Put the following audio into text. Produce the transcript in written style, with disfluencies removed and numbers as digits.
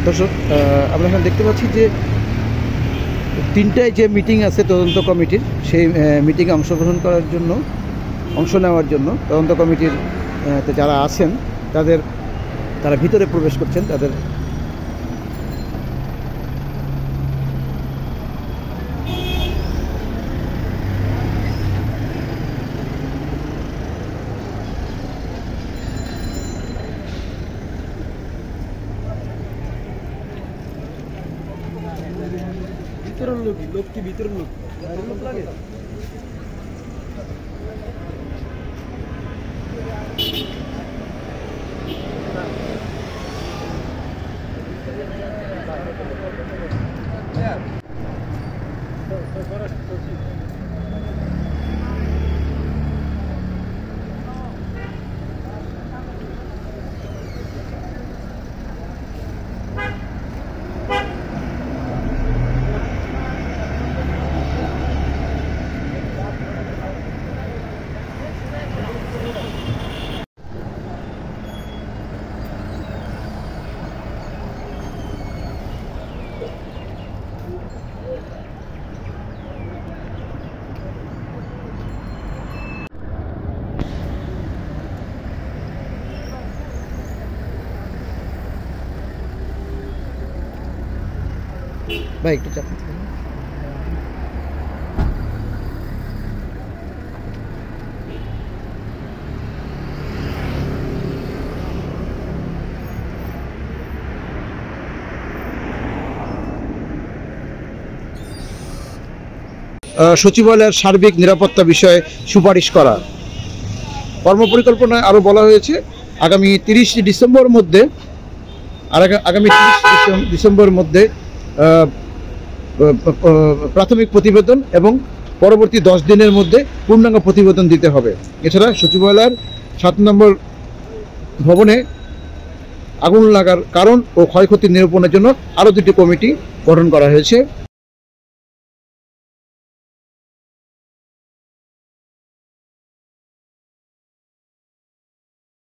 দর্শক, আমরা এখানে দেখতে পাচ্ছি যে 3টায় যে মিটিং আছে তদন্ত কমিটির, সেই মিটিংয়ে অংশ নেওয়ার জন্য তদন্ত কমিটির যারা আছেন তারা ভিতরে প্রবেশ করছেন। তাদের ভিতরের লোক কি ভিতরের লোক লাগে। ভাই একটু চাপ। সচিবালয়ের সার্বিক নিরাপত্তা বিষয়ে সুপারিশ করা। কর্মপরিকল্পনায় আরও বলা হয়েছে আগামী 30 ডিসেম্বর মধ্যে প্রাথমিক প্রতিবেদন এবং পরবর্তী 10 দিনের মধ্যে পূর্ণাঙ্গ প্রতিবেদন দিতে হবে। এছাড়া সচিবালয়ের 7 নম্বর ভবনে আগুন লাগার কারণ ও ক্ষয়ক্ষতি নিরূপণের জন্য আরও 2টি কমিটি গঠন করা হয়েছে।